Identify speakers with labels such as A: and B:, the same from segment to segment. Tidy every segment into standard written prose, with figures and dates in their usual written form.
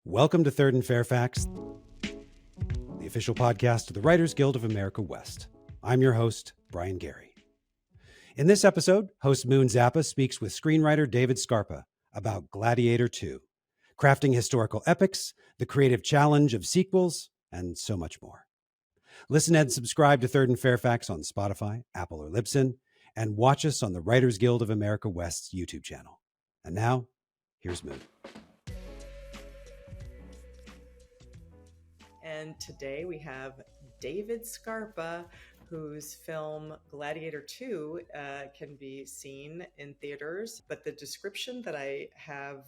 A: Welcome to Third and Fairfax, the official podcast of the Writers Guild of America West. I'm your host, Brian Gary. In this episode, host Moon Zappa speaks with screenwriter David Scarpa about Gladiator II, crafting historical epics, the creative challenge of sequels, and so much more. Listen and subscribe to Third and Fairfax on Spotify, Apple, or Libsyn, and watch us on the Writers Guild of America West's YouTube channel. And now, here's Moon.
B: And today we have David Scarpa, whose film Gladiator II can be seen in theaters. But the description that I have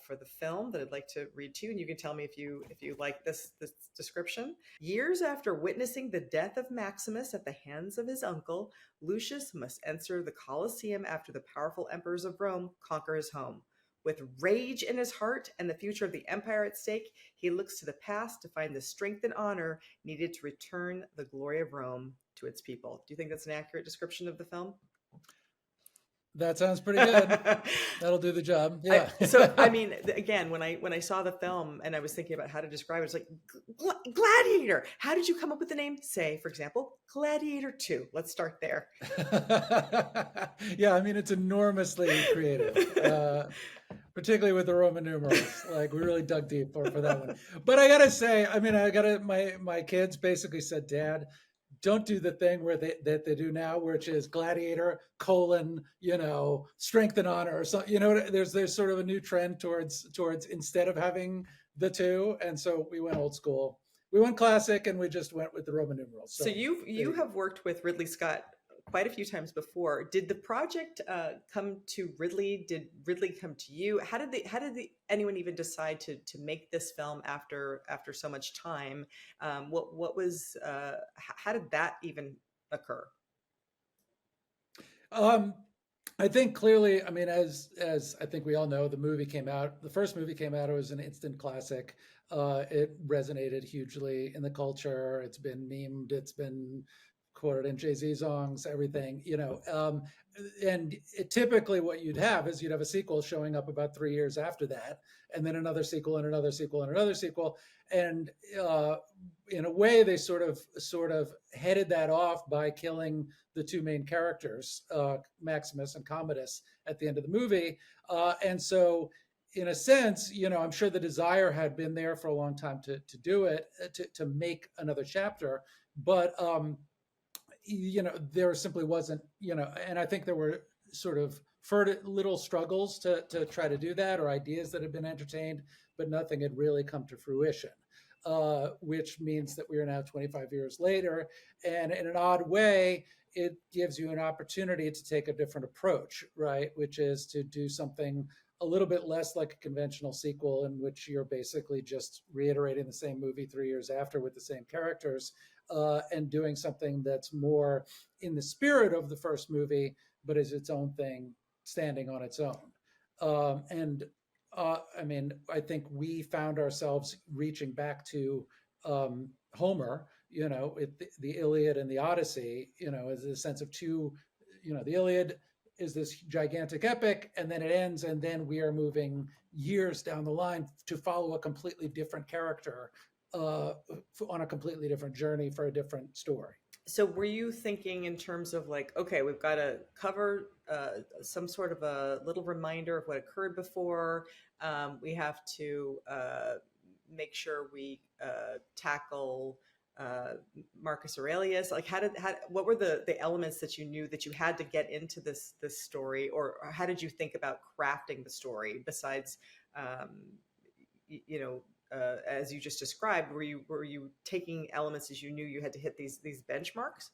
B: for the film that I'd like to read to you, and you can tell me if you like this description. Years after witnessing the death of Maximus at the hands of his uncle, Lucius must enter the Colosseum after the powerful emperors of Rome conquer his home. With rage in his heart and the future of the empire at stake, he looks to the past to find the strength and honor needed to return the glory of Rome to its people. Do you think that's an accurate description of the film?
C: That sounds pretty good. That'll do the job. Yeah.
B: I mean, again, when I saw the film and I was thinking about how to describe it, it's like Gladiator. How did you come up with the name? Say, for example, Gladiator II. Let's start there.
C: Yeah, I mean, it's enormously creative, particularly with the Roman numerals. Like, we really dug deep for that one. But I gotta say, I mean, my kids basically said, Dad, don't do the thing where they do now, which is Gladiator : strength and honor, or something. There's sort of a new trend towards instead of having the two, and so we went old school. We went classic, and we just went with the Roman numerals.
B: So you have worked with Ridley Scott quite a few times before. Did the project come to Ridley? Did Ridley come to you? How did anyone even decide to make this film after so much time? What was how did that even occur?
C: I think clearly, I mean, as I think we all know, the movie came out. The first movie came out. It was an instant classic. It resonated hugely in the culture. It's been memed. It's been quoted in Jay-Z songs, everything, and typically what you'd have is you'd have a sequel showing up about 3 years after that, and then another sequel and another sequel and another sequel. And in a way, they sort of headed that off by killing the two main characters, Maximus and Commodus, at the end of the movie. And so in a sense, I'm sure the desire had been there for a long time to do it, to make another chapter. But there simply wasn't, and I think there were sort of little struggles to try to do that, or ideas that had been entertained, but nothing had really come to fruition, which means that we are now 25 years later. And in an odd way, it gives you an opportunity to take a different approach, right? Which is to do something a little bit less like a conventional sequel in which you're basically just reiterating the same movie 3 years after with the same characters, and doing something that's more in the spirit of the first movie, but is its own thing, standing on its own. I mean, I think we found ourselves reaching back to Homer, with the Iliad and the Odyssey, as a sense of two, the Iliad is this gigantic epic, and then it ends, and then we are moving years down the line to follow a completely different character on a completely different journey for a different story.
B: So were you thinking in terms of like, okay, we've got to cover some sort of a little reminder of what occurred before. We have to make sure we tackle Marcus Aurelius. Like, what were the elements that you knew that you had to get into this story, or how did you think about crafting the story besides, as you just described? Were you taking elements as you knew you had to hit these benchmarks?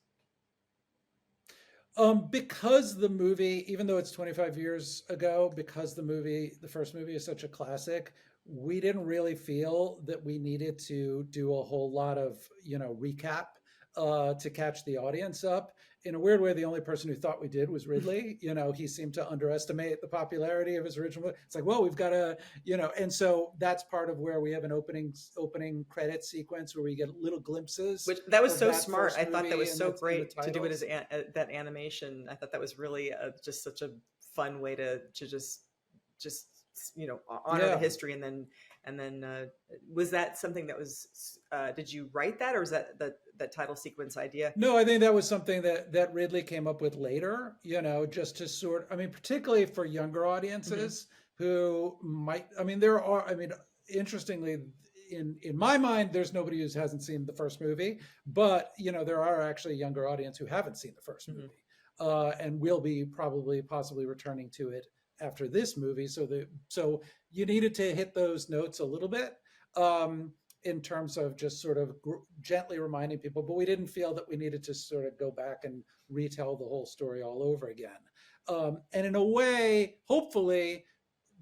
C: Because the movie, even though it's 25 years ago, because the first movie is such a classic, we didn't really feel that we needed to do a whole lot of, recap to catch the audience up. In a weird way, the only person who thought we did was Ridley. He seemed to underestimate the popularity of his original movie. It's like, well, we've got to, and so that's part of where we have an opening credit sequence where we get little glimpses.
B: That was so smart. I thought that was so great to do it as that animation. I thought that was really just such a fun way to just honor the history and And then was that something that was, did you write that, or was that the title sequence idea?
C: No, I think that was something that Ridley came up with later, just to particularly for younger audiences who might, interestingly, in my mind, there's nobody who hasn't seen the first movie, but there are actually a younger audience who haven't seen the first movie, and will be possibly returning to it after this movie. So you needed to hit those notes a little bit, in terms of just sort of gently reminding people, but we didn't feel that we needed to sort of go back and retell the whole story all over again. And in a way, hopefully,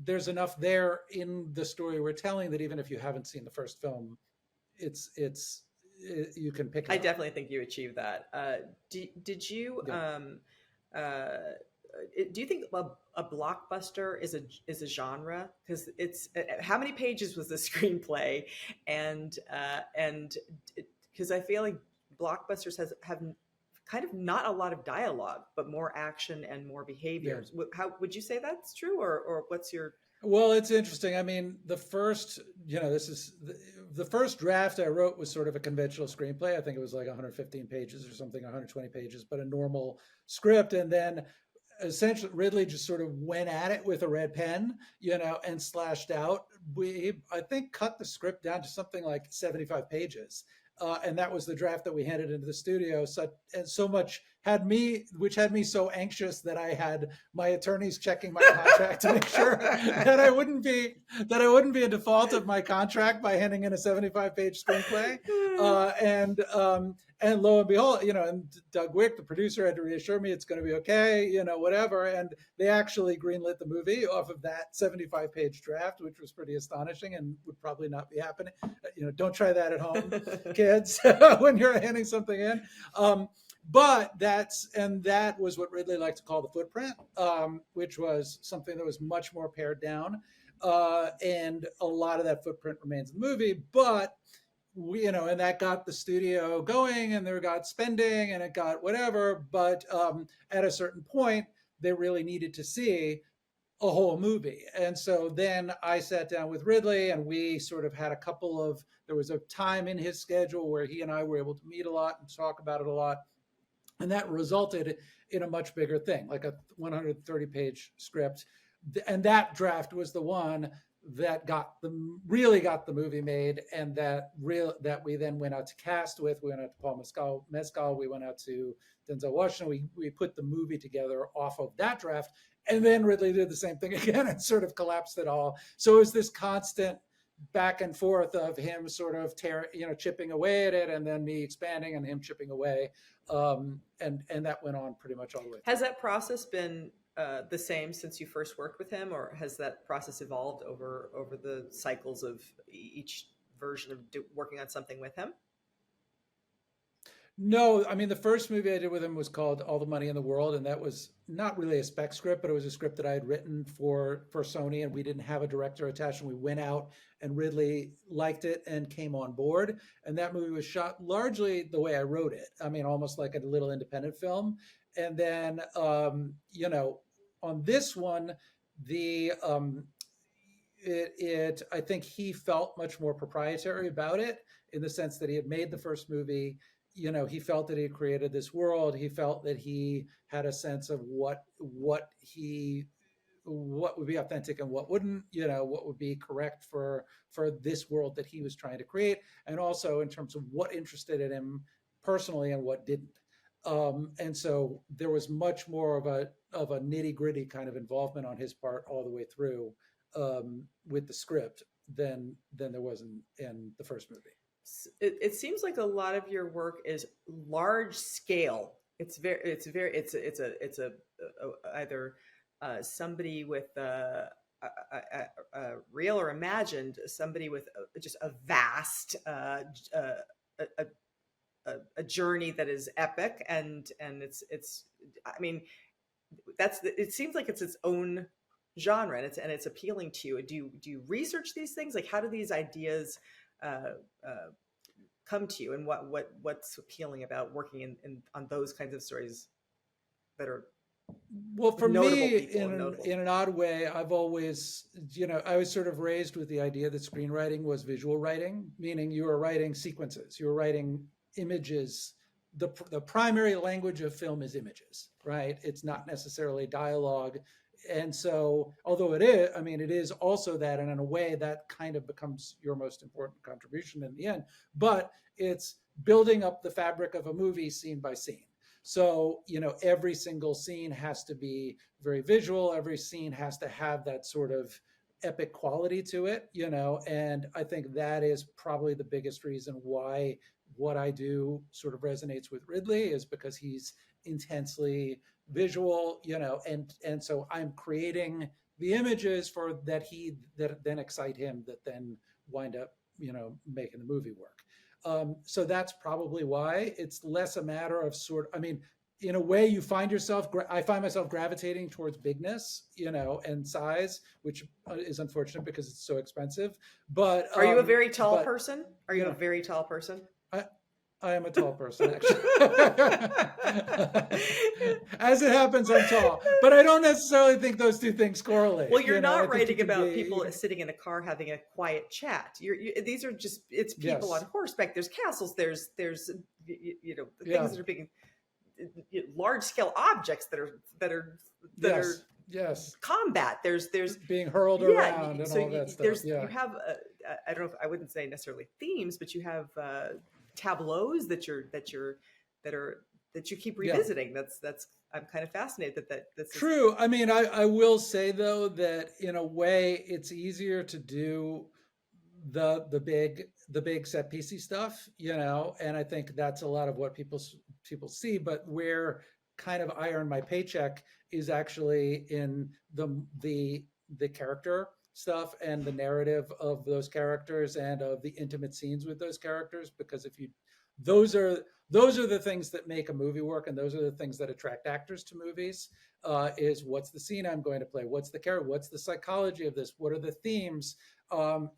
C: there's enough there in the story we're telling that even if you haven't seen the first film, you can pick it
B: I
C: up.
B: definitely think you achieved that. Did you?
C: Yeah.
B: Do you think a blockbuster is a genre? Because it's how many pages was the screenplay, and because I feel like blockbusters have kind of not a lot of dialogue, but more action and more behaviors. Yeah. How would you say that's true, or what's your?
C: Well, it's interesting. I mean, the first draft I wrote was sort of a conventional screenplay. I think it was like 115 pages or something, 120 pages, but a normal script. And then essentially Ridley just sort of went at it with a red pen, and slashed out. I think cut the script down to something like 75 pages. And that was the draft that we handed into the studio. Which had me so anxious that I had my attorneys checking my contract to make sure that I wouldn't be in default of my contract by handing in a 75-page screenplay. And lo and behold, and Doug Wick, the producer, had to reassure me it's going to be okay, whatever. And they actually greenlit the movie off of that 75-page draft, which was pretty astonishing and would probably not be happening. Don't try that at home, kids, when you're handing something in. But that was what Ridley liked to call the footprint, which was something that was much more pared down. And a lot of that footprint remains in the movie, but and that got the studio going, and they got spending, and it got whatever. But at a certain point, they really needed to see a whole movie. And so then I sat down with Ridley, and we sort of had there was a time in his schedule where he and I were able to meet a lot and talk about it a lot. And that resulted in a much bigger thing, like a 130-page script. And that draft was the one that really got the movie made, and that we then went out to cast with. We went out to Paul Mescal. We went out to Denzel Washington. We put the movie together off of that draft, and then Ridley did the same thing again and sort of collapsed it all. So it was this constant back and forth of him sort of chipping away at it, and then me expanding and him chipping away. And that went on pretty much all the way.
B: Has that process been the same since you first worked with him, or has that process evolved over the cycles of each version of working on something with him?
C: No, I mean, the first movie I did with him was called All the Money in the World, and that was not really a spec script, but it was a script that I had written for Sony, and we didn't have a director attached, and we went out, and Ridley liked it and came on board. And that movie was shot largely the way I wrote it. I mean, almost like a little independent film. And then, on this one, I think he felt much more proprietary about it, in the sense that he had made the first movie. He felt that he had created this world. He felt that he had a sense of what would be authentic and what wouldn't, what would be correct for this world that he was trying to create. And also in terms of what interested in him personally and what didn't. And so there was much more of a nitty-gritty kind of involvement on his part all the way through, with the script than there was in the first movie.
B: It seems like a lot of your work is large scale. It's either somebody with a real or imagined, somebody with just a vast a journey that is epic, and it's I mean, it seems like it's its own genre, and it's appealing to you. Do you research these things? Like, how do these ideas come to you, and what's appealing about working on those kinds of stories that are
C: Well, for
B: Notable
C: me,
B: people and notable.
C: in an odd way, I've always, I was sort of raised with the idea that screenwriting was visual writing, meaning you were writing sequences, you were writing images. The primary language of film is images, right? It's not necessarily dialogue. And so, although it is, I mean, it is also that, and in a way that kind of becomes your most important contribution in the end, but it's building up the fabric of a movie scene by scene. So, every single scene has to be very visual. Every scene has to have that sort of epic quality to it, and I think that is probably the biggest reason why what I do sort of resonates with Ridley, is because he's intensely visual, and so I'm creating the images that then excite him, that then wind up, making the movie work. So that's probably why it's less a matter of I mean, in a way I find myself gravitating towards bigness, and size, which is unfortunate because it's so expensive. But
B: are you a very tall
C: but,
B: person? Are you a very tall person?
C: I am a tall person, actually. As it happens, I'm tall, but I don't necessarily think those two things correlate.
B: Well, you're not writing about people sitting in a car having a quiet chat. These are just, it's people on horseback. There's castles. There's things that are being large scale objects that are combat. There's
C: being hurled around and all that stuff.
B: You have I don't know if I wouldn't say necessarily themes, but you have tableaus that you keep revisiting. That's I'm kind of fascinated that this
C: true. I mean, I will say though that in a way it's easier to do the big set piecey stuff, and I think that's a lot of what people see. But where kind of I earn my paycheck is actually in the character stuff and the narrative of those characters and of the intimate scenes with those characters, because those are the things that make a movie work, and those are the things that attract actors to movies. Is what's the scene I'm going to play, what's the character, what's the psychology of this, what are the themes. I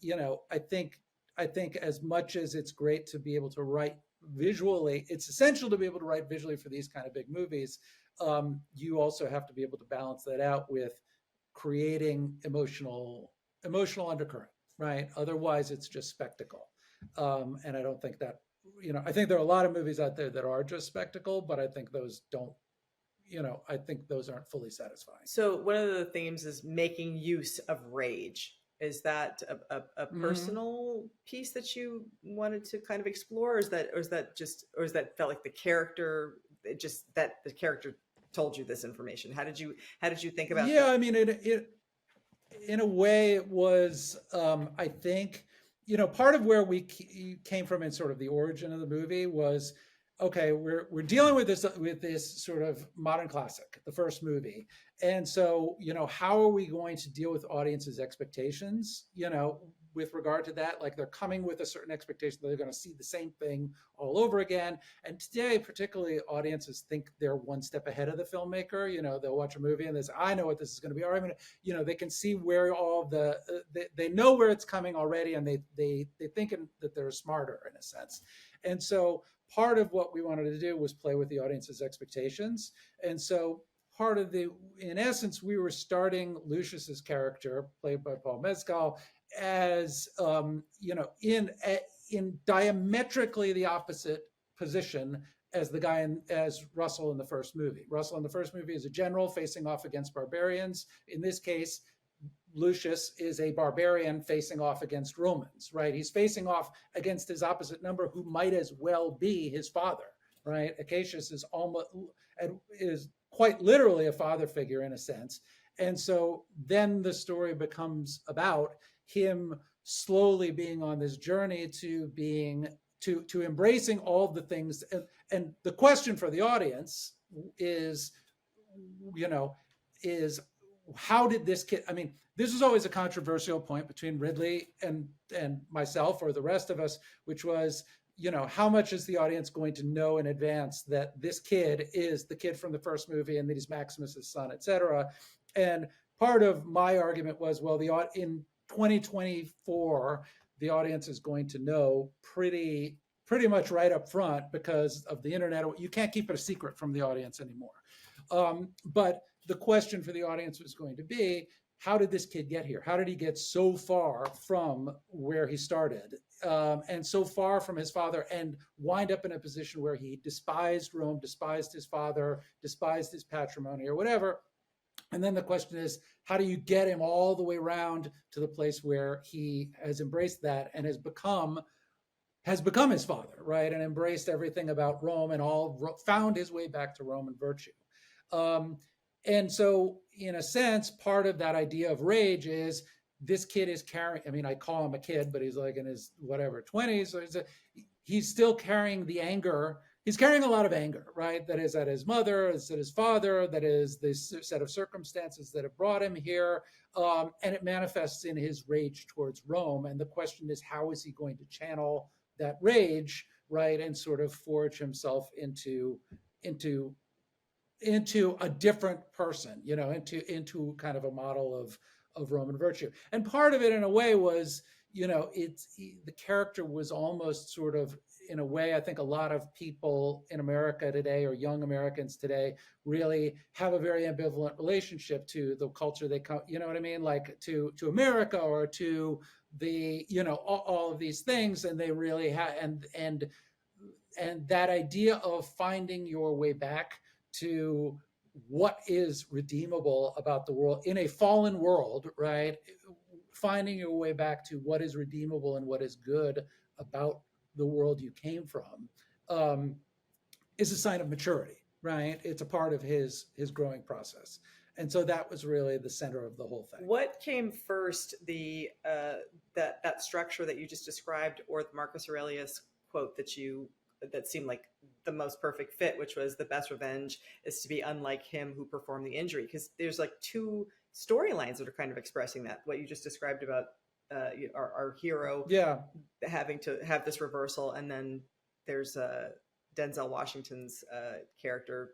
C: think as much as it's great to be able to write visually, it's essential to be able to write visually for these kind of big movies. You also have to be able to balance that out with creating emotional undercurrent, right? Otherwise it's just spectacle. And I don't think that, I think there are a lot of movies out there that are just spectacle, but I think those don't, I think those aren't fully satisfying.
B: So one of the themes is making use of rage. Is that a personal piece that you wanted to kind of explore, or is that felt like the character, that the character told you this information? How did you think about that?
C: Yeah, I mean, it in a way it was, I think, part of where we came from in sort of the origin of the movie was, okay, we're dealing with this sort of modern classic, the first movie. And so, how are we going to deal with audiences' expectations, with regard to that? Like, they're coming with a certain expectation that they're going to see the same thing all over again. And today, particularly, audiences think they're one step ahead of the filmmaker. They'll watch a movie and they say, I know what this is going to be. Or, I mean, they can see where they know where it's coming already, and they think that they're smarter in a sense. And so part of what we wanted to do was play with the audience's expectations. And so in essence, we were starting Lucius's character, played by Paul Mescal, as, in diametrically the opposite position as as Russell in the first movie. Russell in the first movie is a general facing off against barbarians. In this case, Lucius is a barbarian facing off against Romans, right? He's facing off against his opposite number, who might as well be his father, right? Acacius is quite literally a father figure in a sense. And so then the story becomes about him slowly being on this journey to embracing all the things. And the question for the audience is how did this kid, I mean, this was always a controversial point between Ridley and myself, or the rest of us, which was, how much is the audience going to know in advance that this kid is the kid from the first movie and that he's Maximus's son, et cetera. And part of my argument was, well, in 2024, the audience is going to know pretty much right up front because of the internet. You can't keep it a secret from the audience anymore. But the question for the audience was going to be, how did this kid get here? How did he get so far from where he started, and so far from his father, and wind up in a position where he despised Rome, despised his father, despised his patrimony or whatever? And then the question is, how do you get him all the way around to the place where he has embraced that and has become his father, right? And embraced everything about Rome and found his way back to Roman virtue. And so, in a sense, part of that idea of rage is this kid is carrying, I mean, I call him a kid, but he's like in his whatever 20s. So he's still carrying the anger. He's carrying a lot of anger, right? That is at his mother, is at his father, that is this set of circumstances that have brought him here. And it manifests in his rage towards Rome. And the question is, how is he going to channel that rage, right? And sort of forge himself into a different person, into kind of a model of Roman virtue. And part of it, in a way, was, the character was almost sort of, in a way, I think a lot of people in America today, or young Americans today, really have a very ambivalent relationship to the culture they come, you know what I mean? Like to America, or to the, all of these things. And they really have, and that idea of finding your way back to what is redeemable about the world in a fallen world, right? Finding your way back to what is redeemable and what is good about the world you came from, is a sign of maturity, right? It's a part of his growing process. And so that was really the center of the whole thing.
B: What came first, the that structure that you just described, or the Marcus Aurelius quote that seemed like the most perfect fit, which was, the best revenge is to be unlike him who performed the injury? Because there's like two storylines that are kind of expressing that, what you just described about our hero having to have this reversal, and then there's Denzel Washington's character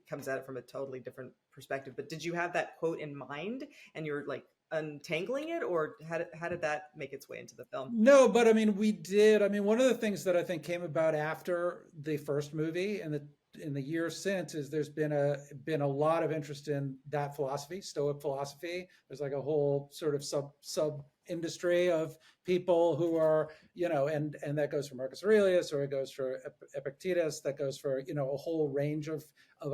B: comes at it from a totally different perspective. But did you have that quote in mind, and you're like untangling it, or how did that make its way into the film?
C: No, but I mean, we did. I mean, one of the things that I think came about after the first movie and in the years since is there's been a lot of interest in that philosophy, Stoic philosophy. There's like a whole sort of sub industry of people who are, and that goes for Marcus Aurelius, or it goes for Epictetus, that goes for, a whole range of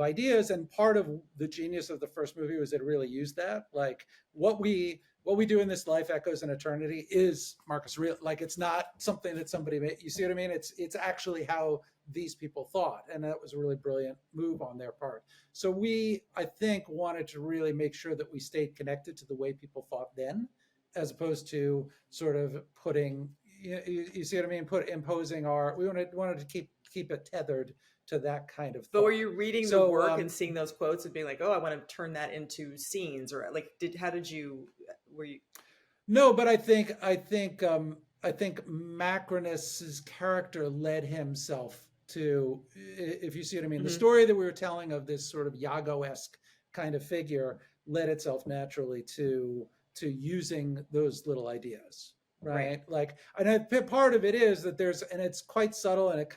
C: ideas. And part of the genius of the first movie was it really used that, like what we do in this life echoes in eternity is Marcus Aurelius. Like, it's not something that somebody made, you see what I mean? It's actually how these people thought. And that was a really brilliant move on their part. So we, I think, wanted to really make sure that we stayed connected to the way people thought then, as opposed to sort of putting, you see what I mean? Imposing we wanted to keep it tethered to that kind of thought.
B: But were you reading the work and seeing those quotes and being like, oh, I want to turn that into scenes, or like, were you?
C: No, but I think Macrinus's character led himself to, if you see what I mean, the story that we were telling of this sort of Iago-esque kind of figure led itself naturally to using those little ideas, right? Like, and part of it is that and it's quite subtle, and it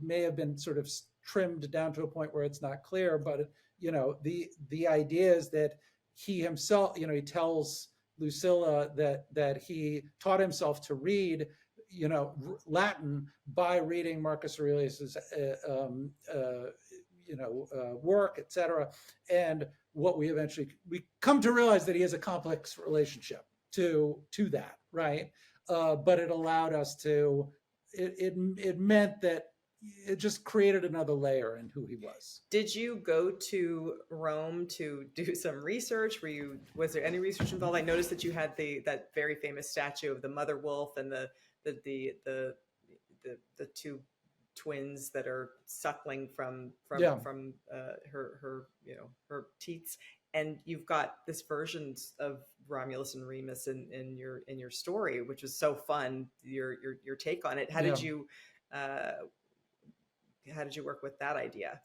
C: may have been sort of trimmed down to a point where it's not clear, but the idea is that he himself, he tells Lucilla that he taught himself to read, Latin by reading Marcus Aurelius's, work, etc. And what we come to realize that he has a complex relationship to that, right? But it allowed us to. It meant that it just created another layer in who he was.
B: Did you go to Rome to do some research? Was there any research involved? I noticed that you had that very famous statue of the mother wolf and the two twins that are suckling from her teats, and you've got this version of Romulus and Remus in your story, which was so fun. Your take on it. How did you work with that idea?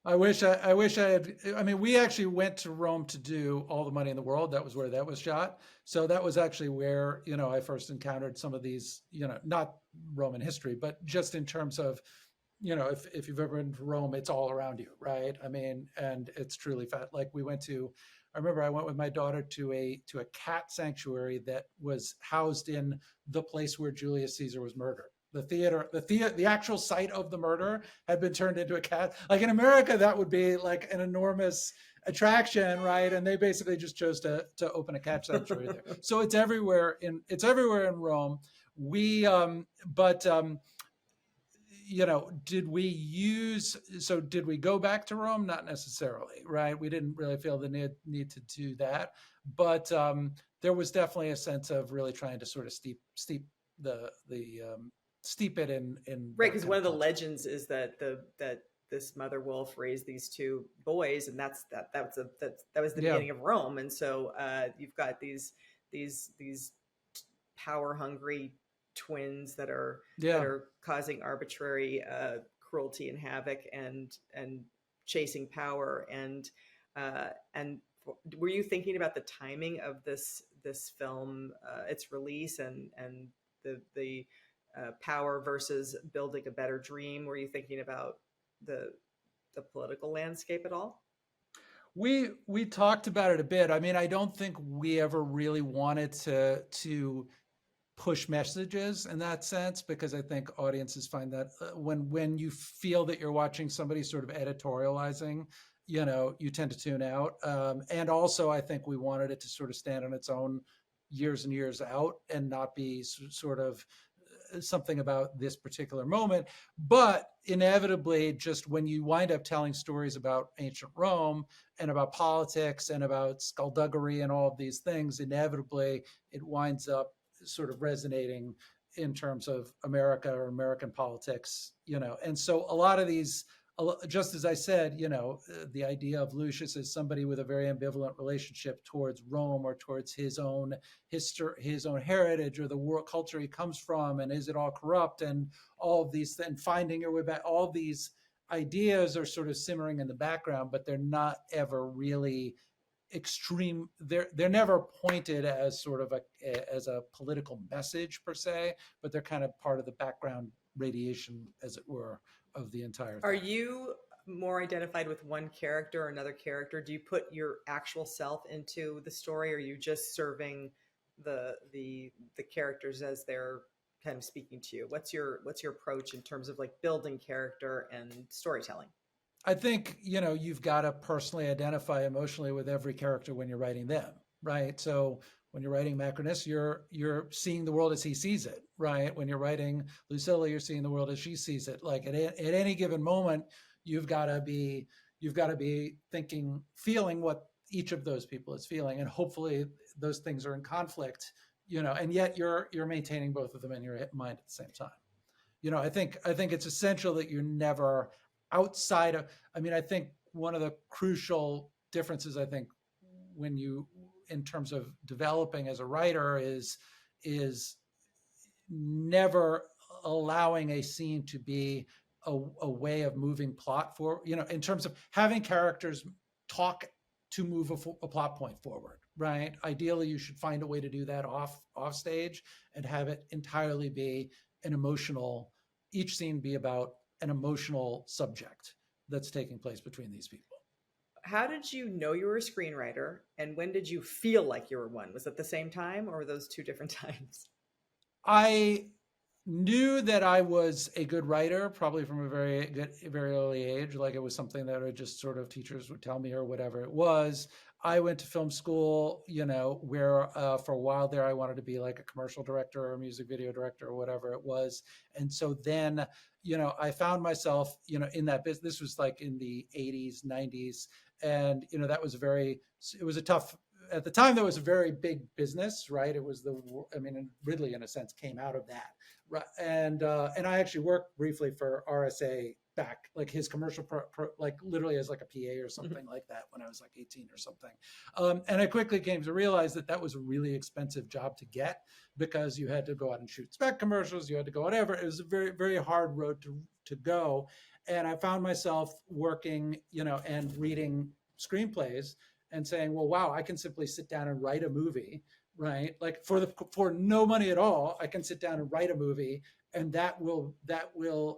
C: I wish I had. I mean, we actually went to Rome to do All the Money in the World. That was where that was shot. So that was actually where I first encountered some of these. Not Roman history, but just in terms of if you've ever been to Rome, it's all around you, right? I mean, and it's truly like I remember I went with my daughter to a cat sanctuary that was housed in the place where Julius Caesar was murdered. The actual site of the murder had been turned into a cat. Like in America, that would be like an enormous attraction, right? And they basically just chose to open a cat sanctuary there. So it's everywhere in Rome. We, but did we go back to Rome? Not necessarily, right? We didn't really feel the need to do that, but there was definitely a sense of really trying to sort of steep it in
B: right, because one of the legends is that this mother wolf raised these two boys, and that was the beginning of Rome. And so you've got these power hungry twins that are causing arbitrary cruelty and havoc and chasing power. And were you thinking about the timing of this film, its release, and the power versus building a better dream? Were you thinking about the political landscape at all?
C: We talked about it a bit. I mean, I don't think we ever really wanted to push messages in that sense, because I think audiences find that when you feel that you're watching somebody sort of editorializing, you tend to tune out. And also, I think we wanted it to sort of stand on its own years and years out and not be sort of something about this particular moment. But inevitably, just when you wind up telling stories about ancient Rome and about politics and about skullduggery and all of these things, inevitably it winds up sort of resonating in terms of America or American politics, and so a lot of these, just as I said, the idea of Lucius as somebody with a very ambivalent relationship towards Rome or towards his own history, his own heritage, or the world culture he comes from, and is it all corrupt, and all of these things, finding your way back, all these ideas are sort of simmering in the background, but they're not ever really extreme. They're never pointed as sort of as a political message per se, but they're kind of part of the background radiation, as it were, of the entire thing.
B: Are you more identified with one character or another character? Do you put your actual self into the story, or are you just serving the characters as they're kind of speaking to you? What's your approach in terms of like building character and storytelling?
C: I think, you've got to personally identify emotionally with every character when you're writing them, right? So when you're writing Macrinus, you're seeing the world as he sees it, right? When you're writing Lucilla, you're seeing the world as she sees it. Like at any given moment, you've got to be feeling what each of those people is feeling, and hopefully those things are in conflict, and yet you're maintaining both of them in your mind at the same time. I think it's essential that you're never outside of. I mean, I think one of the crucial differences, I think, when you, in terms of developing as a writer, is never allowing a scene to be a way of moving plot forward, in terms of having characters talk to move a plot point forward, right? Ideally, you should find a way to do that off stage and have it entirely be each scene be about an emotional subject that's taking place between these people.
B: How did you know you were a screenwriter, and when did you feel like you were one? Was it the same time, or were those two different times?
C: I knew that I was a good writer, probably from a very early age. Like it was something that I just sort of, teachers would tell me or whatever it was. I went to film school, where for a while there, I wanted to be like a commercial director or a music video director or whatever it was. And so then, I found myself, in that business. This was like in the 80s, 90s. And, that was it was a tough, at the time, that was a very big business, right? It was and Ridley, in a sense, came out of that. Right. And I actually worked briefly for RSA back, like his commercial, like literally as like a PA or something like that when I was like 18 or something. And I quickly came to realize that was a really expensive job to get, because you had to go out and shoot spec commercials, you had to go whatever. It was a very, very hard road to go. And I found myself working, and reading screenplays and saying, well, wow, I can simply sit down and write a movie, right? Like for no money at all, I can sit down and write a movie, and that will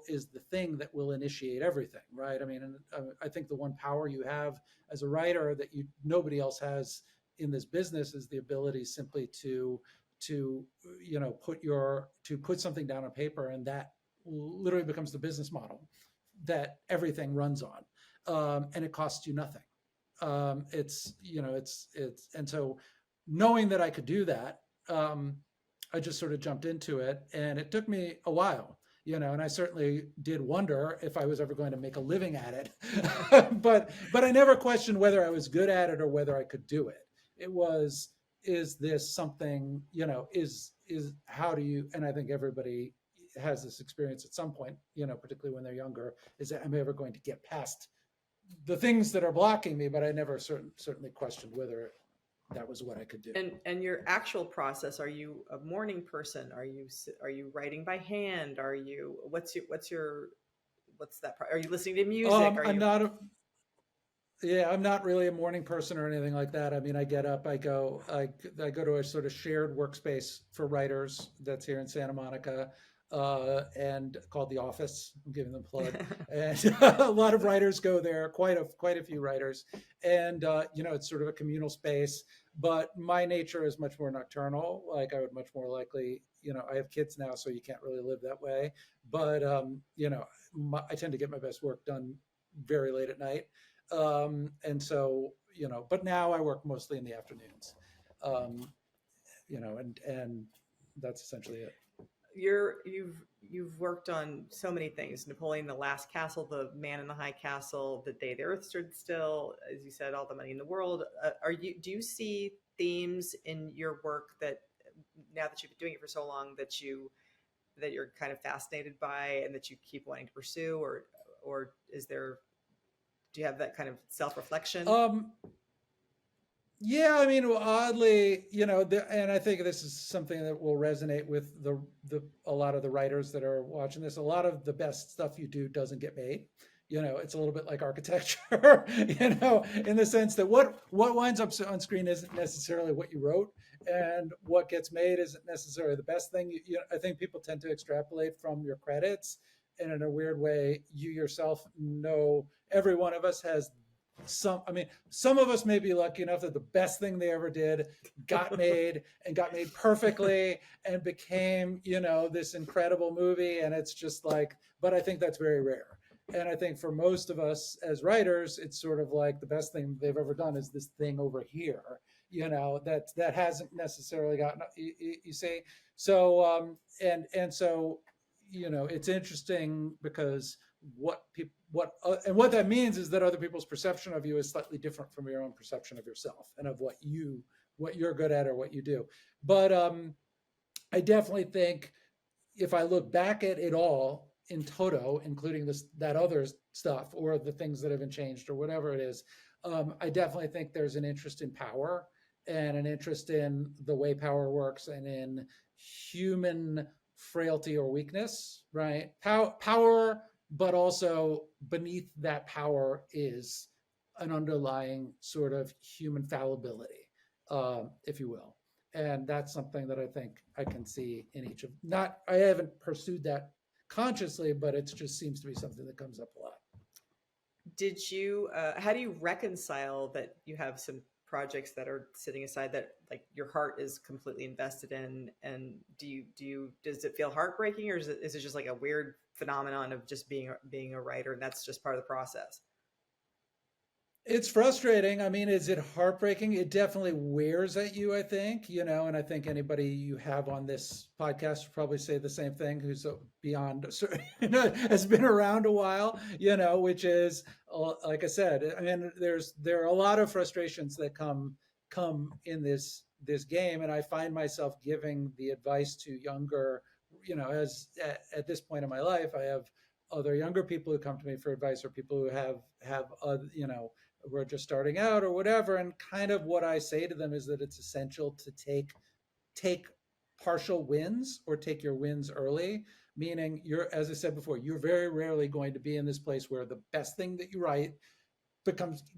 C: is the thing that will initiate everything, right? I mean, and I think the one power you have as a writer that nobody else has in this business is the ability simply to put something down on paper, and that literally becomes the business model that everything runs on, and it costs you nothing. And so knowing that I could do that, I just sort of jumped into it, and it took me a while, and I certainly did wonder if I was ever going to make a living at it. but I never questioned whether I was good at it or whether I could do it. It was, is this something, is how do you, and I think everybody has this experience at some point, particularly when they're younger, is that am I ever going to get past the things that are blocking me? But I never certainly questioned whether that was what I could do.
B: And your actual process, are you a morning person? Are you writing by hand? Are you, what's that? Are you listening to music?
C: I'm not really a morning person or anything like that. I mean, I get up, I go to a sort of shared workspace for writers that's here in Santa Monica, and called The Office. I'm giving them a plug. And a lot of writers go there, quite a few writers. And, it's sort of a communal space, but my nature is much more nocturnal. Like I would much more likely, I have kids now, so you can't really live that way. But, I tend to get my best work done very late at night. And so, but now I work mostly in the afternoons, and that's essentially it.
B: You've worked on so many things: Napoleon, The Last Castle, The Man in the High Castle, The Day the Earth Stood Still, as you said, All the Money in the World. Do you see themes in your work that, now that you've been doing it for so long, that you're kind of fascinated by and that you keep wanting to pursue, or do you have that kind of self-reflection?
C: Yeah, I mean, oddly, and I think this is something that will resonate with a lot of the writers that are watching this. A lot of the best stuff you do doesn't get made. It's a little bit like architecture, in the sense that what winds up on screen isn't necessarily what you wrote, and what gets made isn't necessarily the best thing. I think people tend to extrapolate from your credits, and in a weird way, you yourself know every one of us has some of us may be lucky enough that the best thing they ever did got made and got made perfectly and became, this incredible movie. And it's just like, but I think that's very rare. And I think for most of us as writers, it's sort of like the best thing they've ever done is this thing over here, that hasn't necessarily gotten, you see? So, and so, it's interesting because what that means is that other people's perception of you is slightly different from your own perception of yourself and of what you're good at or what you do. But I definitely think if I look back at it all in toto, including that other stuff or the things that have been changed or whatever it is, I definitely think there's an interest in power and an interest in the way power works and in human frailty or weakness, right? Power, but also beneath that power is an underlying sort of human fallibility, if you will. And that's something that I think I can see in each of, I haven't pursued that consciously, but it just seems to be something that comes up a lot.
B: Did you, how do you reconcile that you have some projects that are sitting aside that like your heart is completely invested in, and does it feel heartbreaking, or is it just like a weird phenomenon of just being a writer and that's just part of the process?
C: It's frustrating. I mean, is it heartbreaking? It definitely wears at you, I think, and I think anybody you have on this podcast would probably say the same thing, who's beyond, has been around a while, which is, like I said, I mean, there are a lot of frustrations that come in this game. And I find myself giving the advice to younger, as at this point in my life, I have other younger people who come to me for advice, or people who have who are just starting out or whatever. And kind of what I say to them is that it's essential to take partial wins or take your wins early, meaning as I said before, you're very rarely going to be in this place where the best thing that you write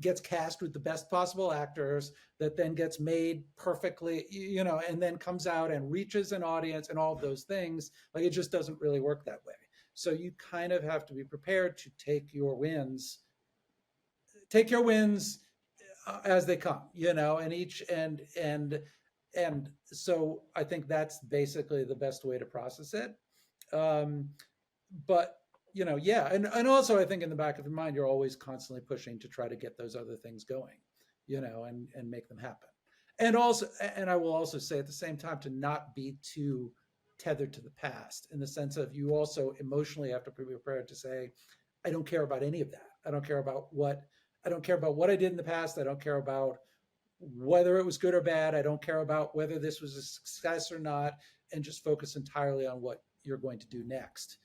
C: gets cast with the best possible actors, that then gets made perfectly, and then comes out and reaches an audience and all of those things. Like, it just doesn't really work that way. So you kind of have to be prepared to take your wins as they come, and so I think that's basically the best way to process it. But yeah, and also I think in the back of your mind, you're always constantly pushing to try to get those other things going, and make them happen. And I will also say at the same time, to not be too tethered to the past, in the sense of, you also emotionally have to be prepared to say, I don't care about any of that. I don't care about what I did in the past. I don't care about whether it was good or bad. I don't care about whether this was a success or not, and just focus entirely on what you're going to do next,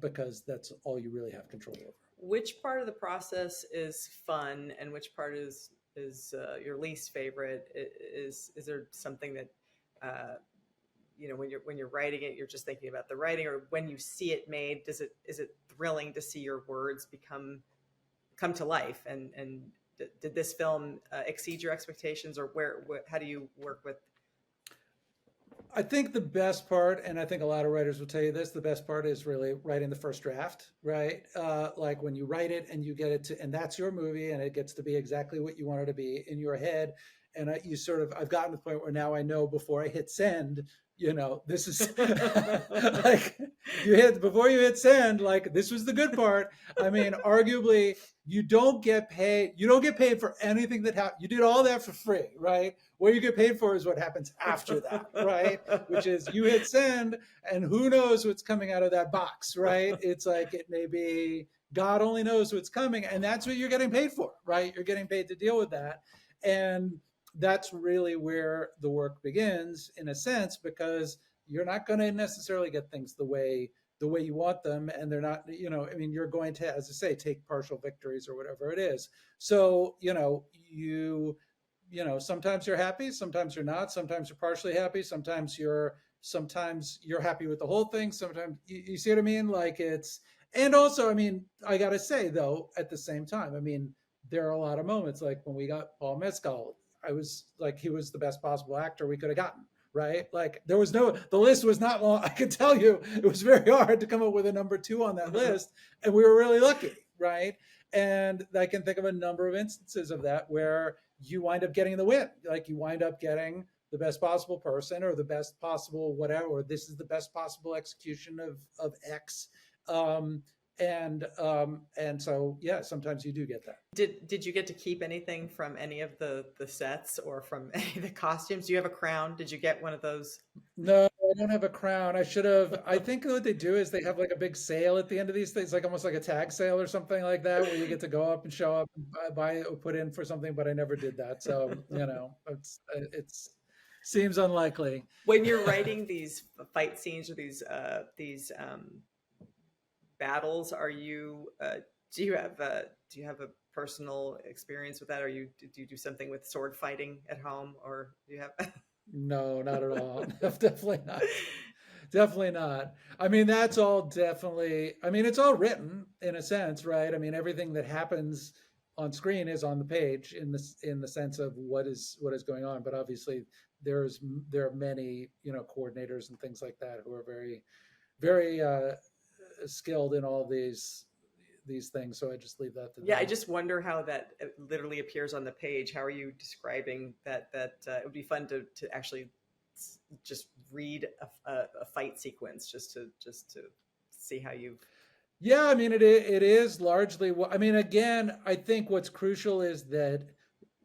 C: because that's all you really have control over.
B: Which part of the process is fun, and which part is your least favorite? Is there something that when you're writing it, you're just thinking about the writing, or when you see it made, is it thrilling to see your words come to life? And did this film exceed your expectations, or how do you work with?
C: I think the best part, and I think a lot of writers will tell you this, the best part is really writing the first draft, right? Like when you write it and you get it to, and that's your movie, and it gets to be exactly what you want it to be in your head. And I've gotten to the point where now I know before I hit send, this is like, before you hit send, like, this was the good part. I mean, arguably, you don't get paid for anything that happened. You did all that for free, right? What you get paid for is what happens after that, right? Which is, you hit send, and who knows what's coming out of that box, right? It's like, it may be, God only knows what's coming, and that's what you're getting paid for, right? You're getting paid to deal with that. And that's really where the work begins, in a sense, because you're not going to necessarily get things the way you want them, and they're not, you're going to, as I say, take partial victories or whatever it is. So, sometimes you're happy, sometimes you're not, sometimes you're partially happy, sometimes you're happy with the whole thing. Sometimes, you see what I mean? Like, and also, I got to say though, at the same time, there are a lot of moments, like when we got Paul Mescal, I was like, he was the best possible actor we could have gotten, right? Like, the list was not long. I can tell you, it was very hard to come up with a number 2 on that list. And we were really lucky, right? And I can think of a number of instances of that where you wind up getting the win. Like, you wind up getting the best possible person, or the best possible whatever, or this is the best possible execution of X. And so, yeah, sometimes you do get that.
B: Did you get to keep anything from any of the sets, or from any of the costumes? Do you have a crown? Did you get one of those?
C: No, I don't have a crown. I should have. I think what they do is they have like a big sale at the end of these things, like almost like a tag sale or something like that, where you get to go up and show up and buy it or put in for something, but I never did that. So, it's seems unlikely.
B: When you're writing these fight scenes, or these battles, are you do you have a personal experience with that? Do you do something with sword fighting at home, or do you have?
C: No, not at all. Definitely not. Definitely not. That's all definitely, it's all written in a sense, right? Everything that happens on screen is on the page, in the sense of what is going on. But obviously there are many, coordinators and things like that who are very, very skilled in all these things. So I just leave that to them.
B: Yeah, I just wonder how that literally appears on the page. How are you describing that? It would be fun to actually just read a fight sequence, just to see how you.
C: Yeah, it is largely. Again, I think what's crucial is that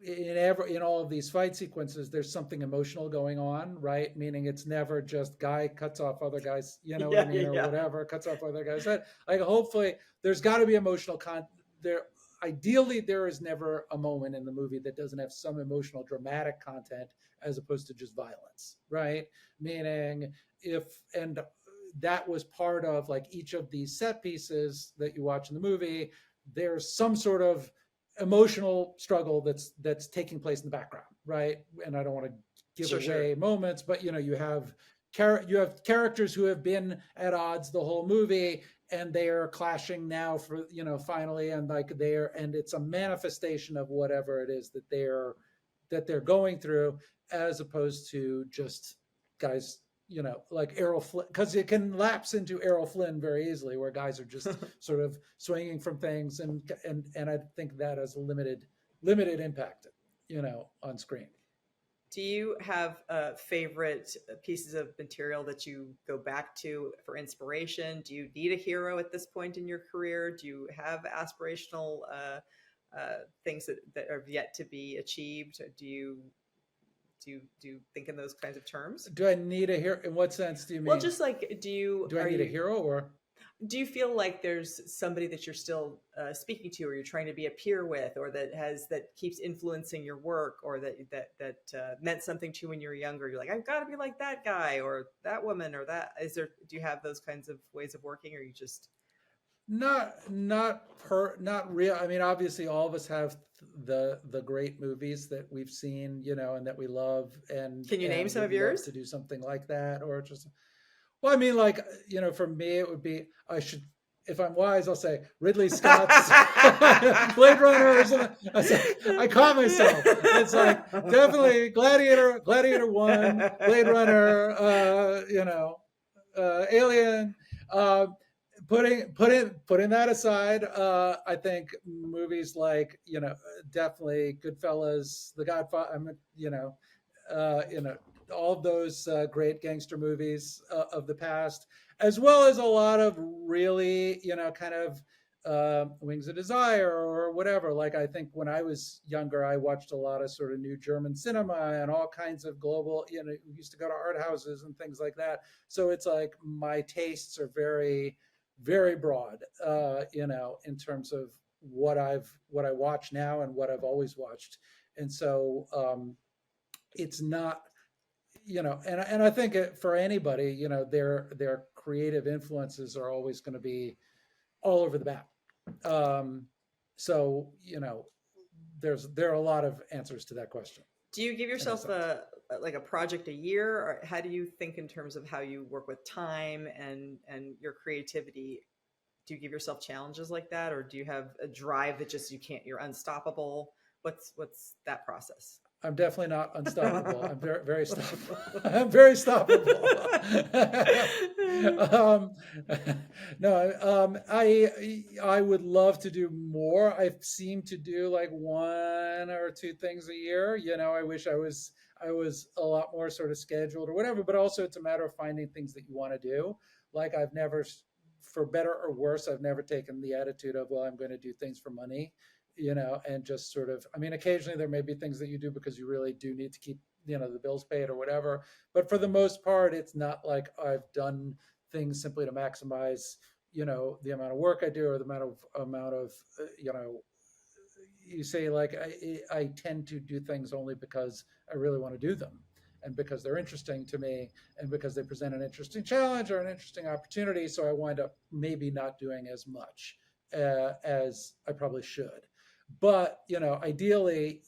C: in all of these fight sequences, there's something emotional going on, right? Meaning it's never just guy cuts off other guys, or whatever, cuts off other guys' head. Like, hopefully there's got to be emotional there. Ideally, there is never a moment in the movie that doesn't have some emotional, dramatic content, as opposed to just violence, right? Meaning and that was part of, like, each of these set pieces that you watch in the movie, there's some sort of emotional struggle that's taking place in the background, right? And I don't want to give away moments, but you have you have characters who have been at odds the whole movie, and they are clashing now for, finally, and like and it's a manifestation of whatever it is that they're going through, as opposed to just guys, like Errol Flynn, because it can lapse into Errol Flynn very easily, where guys are just sort of swinging from things, and I think that has a limited impact, on screen.
B: Do you have favorite pieces of material that you go back to for inspiration? Do you need a hero at this point in your career? Do you have aspirational things that are yet to be achieved? Do you think in those kinds of terms?
C: Do I need a hero? In what sense do you mean?
B: Well, just like, do
C: I need a hero, or
B: do you feel like there's somebody that you're still speaking to, or you're trying to be a peer with, or that keeps influencing your work, or that meant something to you when you were younger? You're like, I've got to be like that guy or that woman, or that. Do you have those kinds of ways of working, or you just
C: not real? I mean, obviously, all of us have the great movies that we've seen, and that we love. And
B: can you name some of yours?
C: To do something like that, or just. Well, I mean, like, for me, it would be, if I'm wise, I'll say Ridley Scott's Blade Runner or something. I caught myself. It's like, definitely Gladiator 1, Blade Runner, Alien. Putting that aside, I think movies like, definitely Goodfellas, The Godfather, all of those great gangster movies of the past, as well as a lot of really, kind of Wings of Desire or whatever. Like, I think when I was younger, I watched a lot of sort of new German cinema and all kinds of global, we used to go to art houses and things like that. So it's like my tastes are very, very broad, in terms of what I watch now and what I've always watched. And so it's not, and I think for anybody, their creative influences are always going to be all over the map. So, there are a lot of answers to that question.
B: Do you give yourself a project a year, or how do you think in terms of how you work with time and your creativity? Do you give yourself challenges like that, or do you have a drive that just you're unstoppable? What's that process?
C: I'm definitely not unstoppable. I'm very, very stoppable. I'm very stoppable. No, I would love to do more. I seem to do like 1 or 2 things a year. I wish I was a lot more sort of scheduled or whatever. But also, it's a matter of finding things that you want to do. Like, I've never, for better or worse, I've never taken the attitude of, well, I'm going to do things for money. And just sort of, I mean, occasionally there may be things that you do because you really do need to keep, the bills paid or whatever. But for the most part, it's not like I've done things simply to maximize, the amount of work I do or the amount of, you say, like, I tend to do things only because I really want to do them, and because they're interesting to me, and because they present an interesting challenge or an interesting opportunity. So I wind up maybe not doing as much as I probably should. But, ideally,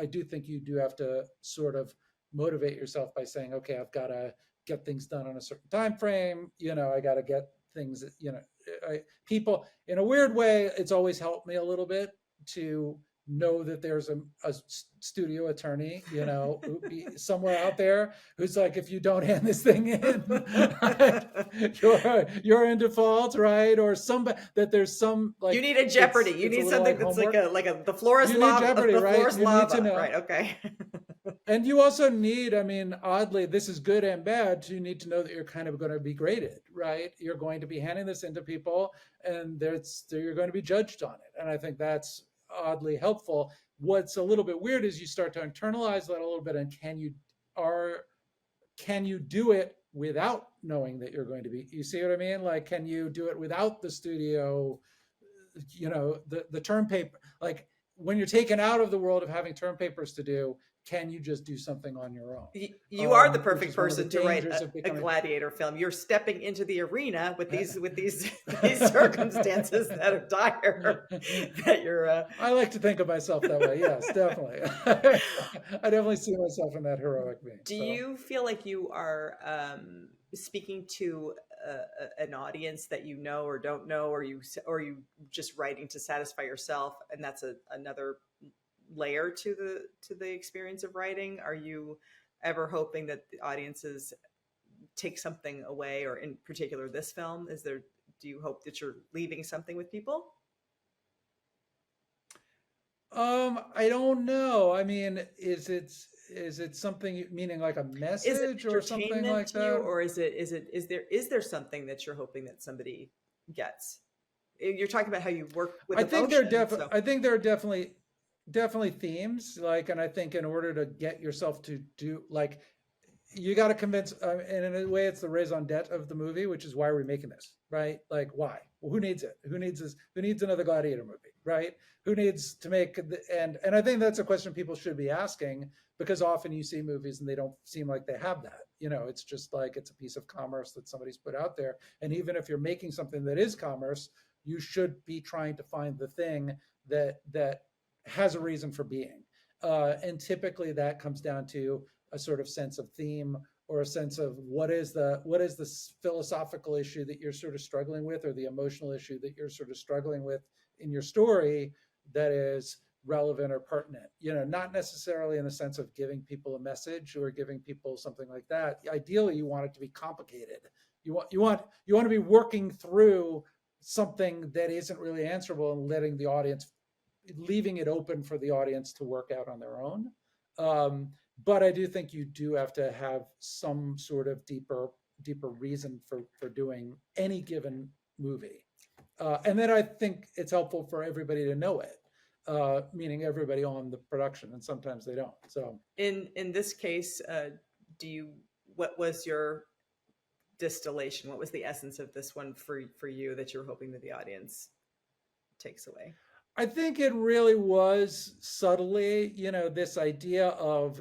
C: I do think you do have to sort of motivate yourself by saying, okay, I've got to get things done on a certain time frame. I got to get things, people, in a weird way, it's always helped me a little bit to know that there's a studio attorney, somewhere out there who's like, if you don't hand this thing in, you're in default, right? Or somebody that there's some, like,
B: you need a Jeopardy. You need something that's homework. like a the floor is lava.
C: Jeopardy,
B: the
C: right?
B: floor is lava.
C: Need to know.
B: Right. Okay.
C: And you also need, I mean, oddly, this is good and bad. You need to know that you're kind of going to be graded, right? You're going to be handing this into people, and you're going to be judged on it. And I think that's oddly helpful. What's a little bit weird is you start to internalize that a little bit, and can you do it without knowing that you're going to be, you see what I mean? Like, can you do it without the studio, the term paper, like when you're taken out of the world of having term papers to do, can you just do something on your own?
B: You are the perfect person to write a Gladiator film. You're stepping into the arena with these circumstances that are dire. That you're.
C: I like to think of myself that way. Yes, definitely. I definitely see myself in that heroic vein.
B: Do you feel like you are speaking to an audience that you know or don't know, or you just writing to satisfy yourself, and that's another layer to the experience of writing? Are you ever hoping that the audiences take something away, or in particular this film? Do you hope that you're leaving something with people?
C: I don't know. I mean, is it something, meaning like a
B: Is it
C: message or something
B: entertainment
C: like
B: to you,
C: that?
B: or is there something that you're hoping that somebody gets? You're talking about how you work with emotion. So
C: I think there are definitely themes, like, and I think in order to get yourself to do, like, you got to convince, and in a way it's the raison d'etre of the movie, which is why are we making this, right? Like, why? Well, who needs it? Who needs this? Who needs another Gladiator movie, right? Who needs to make and I think that's a question people should be asking, because often you see movies and they don't seem like they have that. It's just like it's a piece of commerce that somebody's put out there. And even if you're making something that is commerce, you should be trying to find the thing that has a reason for being. And typically that comes down to a sort of sense of theme, or a sense of what is the philosophical issue that you're sort of struggling with, or the emotional issue that you're sort of struggling with in your story that is relevant or pertinent. Not necessarily in the sense of giving people a message or giving people something like that. Ideally, you want it to be complicated. You want to be working through something that isn't really answerable, and leaving it open for the audience to work out on their own. But I do think you do have to have some sort of deeper reason for doing any given movie. And then I think it's helpful for everybody to know it, meaning everybody on the production, and sometimes they don't. So
B: in this case, what was your distillation? What was the essence of this one for you that you're hoping that the audience takes away?
C: I think it really was subtly, this idea of,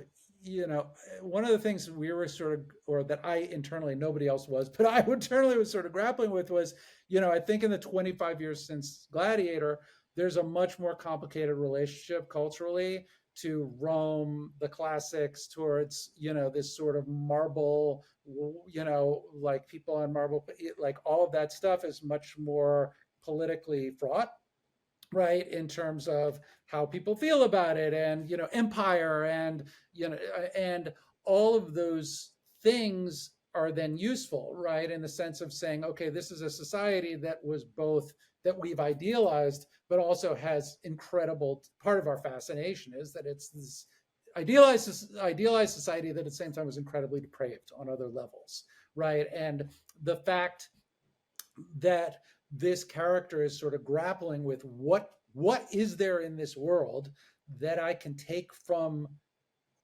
C: one of the things we were sort of, or that I internally, nobody else was, but I internally was sort of grappling with was, I think in the 25 years since Gladiator, there's a much more complicated relationship culturally to Rome, the classics, towards, this sort of marble, like people on marble, like all of that stuff is much more politically fraught, right, in terms of how people feel about it, and empire, and and all of those things are then useful, right, in the sense of saying, okay, this is a society that we've idealized, but also has incredible, part of our fascination is that it's this idealized society that at the same time was incredibly depraved on other levels, right? And the fact that this character is sort of grappling with what is there in this world that I can take from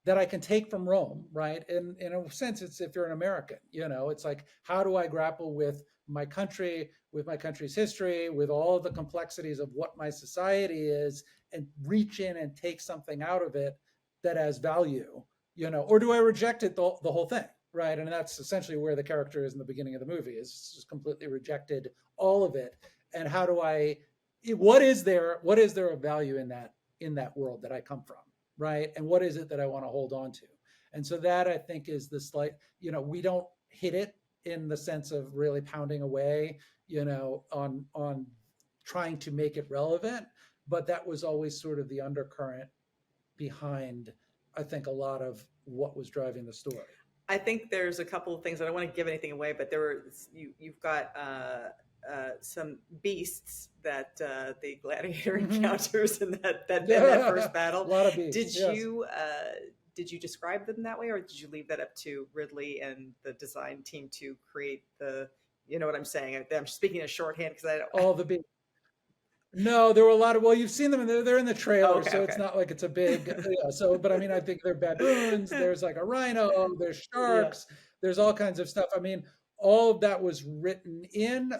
C: Rome, right? And in a sense, it's, if you're an American, it's like, how do I grapple with my country, with my country's history, with all of the complexities of what my society is, and reach in and take something out of it that has value, or do I reject it, the whole thing, right? And that's essentially where the character is in the beginning of the movie, is just completely rejected all of it. And how do what is there of value in that world that I come from, right? And what is it that I want to hold on to? And so that, I think, is the slight, we don't hit it in the sense of really pounding away, on trying to make it relevant, but that was always sort of the undercurrent behind, I think, a lot of what was driving the story.
B: I think there's a couple of things. I don't want to give anything away, but you've got some beasts that the gladiator encounters in that first battle.
C: A lot of beasts.
B: Did you describe them that way, or did you leave that up to Ridley and the design team to create the? You know what I'm saying? I'm speaking in shorthand because I don't.
C: All the beasts. No, there were a lot of. Well, you've seen them. They're in the trailer,
B: okay.
C: It's not like it's a big. But I mean, I think they're baboons. There's like a rhino. There's sharks. Yeah. There's all kinds of stuff. I mean, all of that was written in.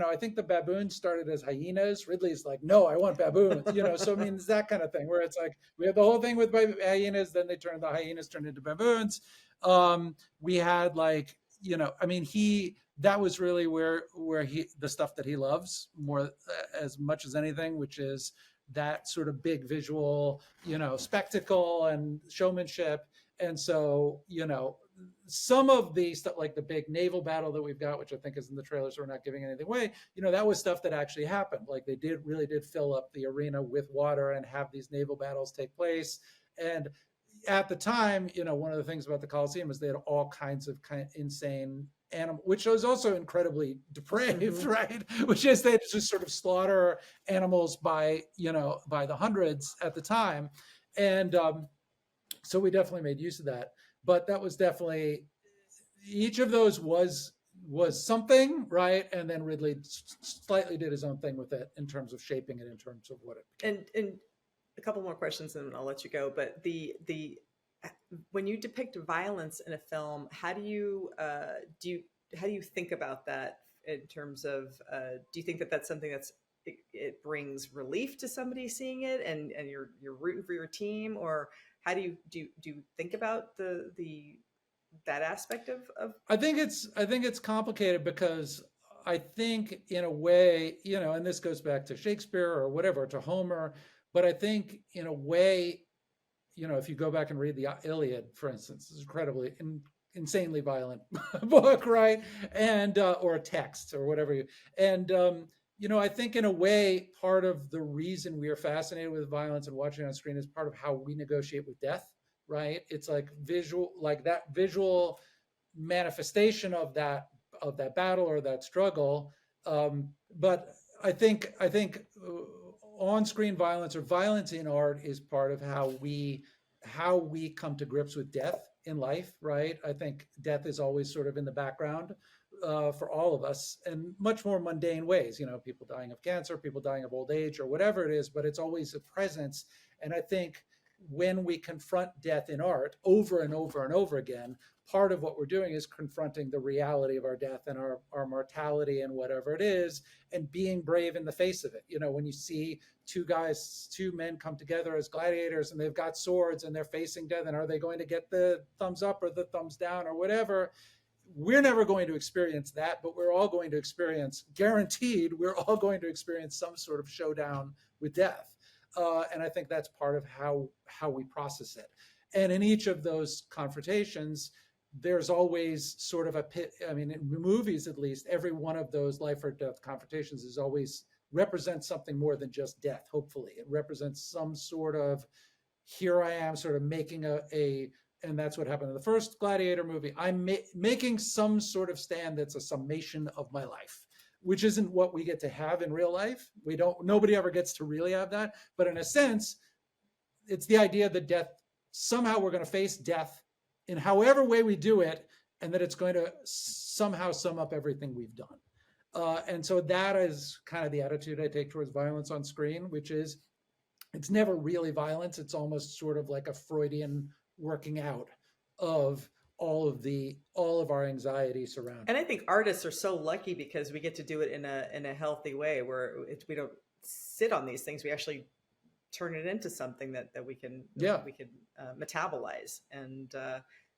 C: I think the baboons started as hyenas. Ridley's like, no, I want baboons. So I mean, it's that kind of thing where it's like we had the whole thing with hyenas. Then the hyenas turned into baboons. We had like, I mean, that was really where the stuff that he loves more as much as anything, which is that sort of big visual, spectacle and showmanship. And so, some of the stuff, like the big naval battle that we've got, which I think is in the trailer, so we're not giving anything away, that was stuff that actually happened. Like they really did fill up the arena with water and have these naval battles take place. And at the time, one of the things about the Colosseum is they had all kinds of insane animal, which was also incredibly depraved, right? Which is they just sort of slaughter animals by the hundreds at the time. And so we definitely made use of that. But that was definitely, each of those was something, right? And then Ridley slightly did his own thing with it in terms of shaping it, in terms of what it became.
B: And a couple more questions and I'll let you go. But the when you depict violence in a film, how do you think about that in terms of do you think that that's something it brings relief to somebody seeing it and you're rooting for your team, or how do you think about that aspect of
C: I think it's complicated, because I think in a way, and this goes back to Shakespeare or whatever, to Homer, but I think in a way, if you go back and read the Iliad, for instance, it's incredibly insanely violent book, right? And or a text or whatever. And I think in a way, part of the reason we are fascinated with violence and watching it on screen is part of how we negotiate with death, right? It's like that visual manifestation of that battle or that struggle. But I think on-screen violence or violence in art is part of how we come to grips with death in life, right? I think death is always sort of in the background for all of us, in much more mundane ways. People dying of cancer, people dying of old age, or whatever it is, but it's always a presence. And I think when we confront death in art over and over and over again, part of what we're doing is confronting the reality of our death and our mortality and whatever it is, and being brave in the face of it. When you see two men come together as gladiators and they've got swords and they're facing death, and are they going to get the thumbs up or the thumbs down or whatever? We're never going to experience that, but we're all going to experience, guaranteed, we're all going to experience some sort of showdown with death. And I think that's part of how we process it. And in each of those confrontations, there's always sort of in movies at least, every one of those life or death confrontations is always represents something more than just death, hopefully. It represents some sort of, here I am sort of making and that's what happened in the first Gladiator movie. I'm making some sort of stand that's a summation of my life, which isn't what we get to have in real life. Nobody ever gets to really have that. But in a sense, it's the idea that death, somehow we're going to face death in however way we do it, and that it's going to somehow sum up everything we've done. And so that is kind of the attitude I take towards violence on screen, which is, it's never really violence. It's almost sort of like a Freudian working out of all of our anxiety surrounding.
B: And I think artists are so lucky because we get to do it in a healthy way, where we don't sit on these things. We actually turn it into something that we can metabolize. And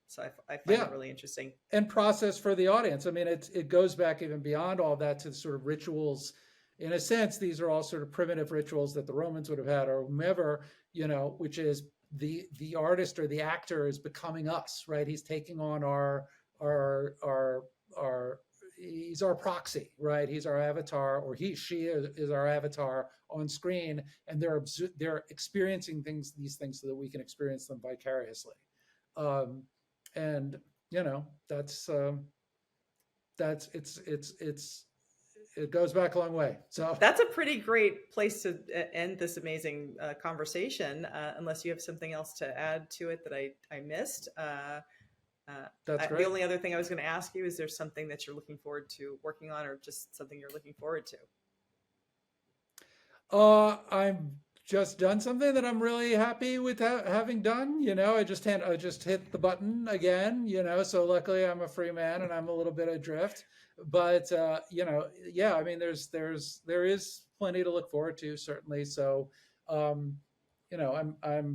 B: so I find it really interesting.
C: And process for the audience. I mean, it goes back even beyond all that to sort of rituals. In a sense, these are all sort of primitive rituals that the Romans would have had, or whomever, which is the artist or the actor is becoming us, right? He's taking on he's our proxy, right? He's our avatar, or she is our avatar on screen, and they're experiencing these things so that we can experience them vicariously. And it goes back a long way. So
B: that's a pretty great place to end this amazing conversation, unless you have something else to add to it that I missed.
C: That's great.
B: The only other thing I was going to ask you, is there something that you're looking forward to working on, or just something you're looking forward to?
C: I've just done something that I'm really happy with having done. I just hit the button again. So luckily I'm a free man and I'm a little bit adrift. But I mean, there is plenty to look forward to, certainly. So I'm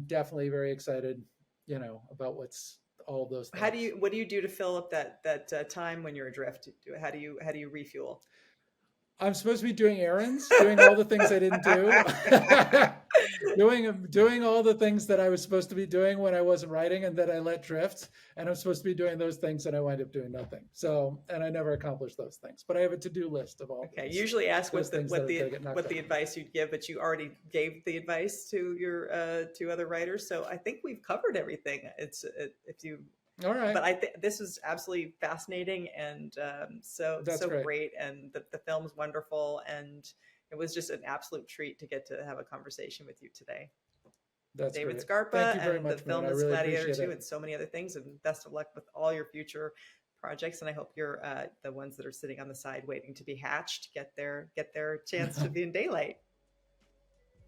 C: definitely very excited, about what's all of those things.
B: What do you do to fill up that time when you're adrift? How do you refuel?
C: I'm supposed to be doing errands, doing all the things I didn't do, doing all the things that I was supposed to be doing when I wasn't writing and that I let drift. And I'm supposed to be doing those things and I wind up doing nothing. So, and I never accomplished those things. But I have a to-do list of all.
B: Okay, usually ask what the advice you'd give, but you already gave the advice to your to other writers. So I think we've covered everything. If you.
C: All right.
B: But I think this was absolutely fascinating and so great. And the film's wonderful. And it was just an absolute treat to get to have a conversation with you today.
C: That's
B: David
C: great.
B: Scarpa,
C: and
B: the film is Gladiator II and so many other things. And best of luck with all your future projects. And I hope you're the ones that are sitting on the side waiting to be hatched get their chance to be in daylight.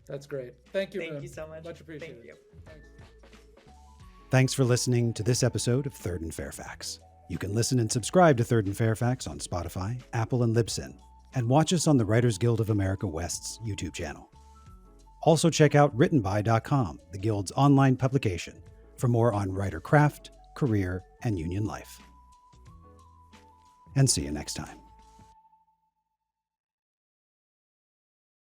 C: That's great. Thank you.
B: Thank you so much.
C: Much appreciated.
B: Thank you.
C: Thanks.
A: Thanks for listening to this episode of Third and Fairfax. You can listen and subscribe to Third and Fairfax on Spotify, Apple, and Libsyn, and watch us on the Writers Guild of America West's YouTube channel. Also check out writtenby.com, the Guild's online publication, for more on writer craft, career, and union life. And see you next time.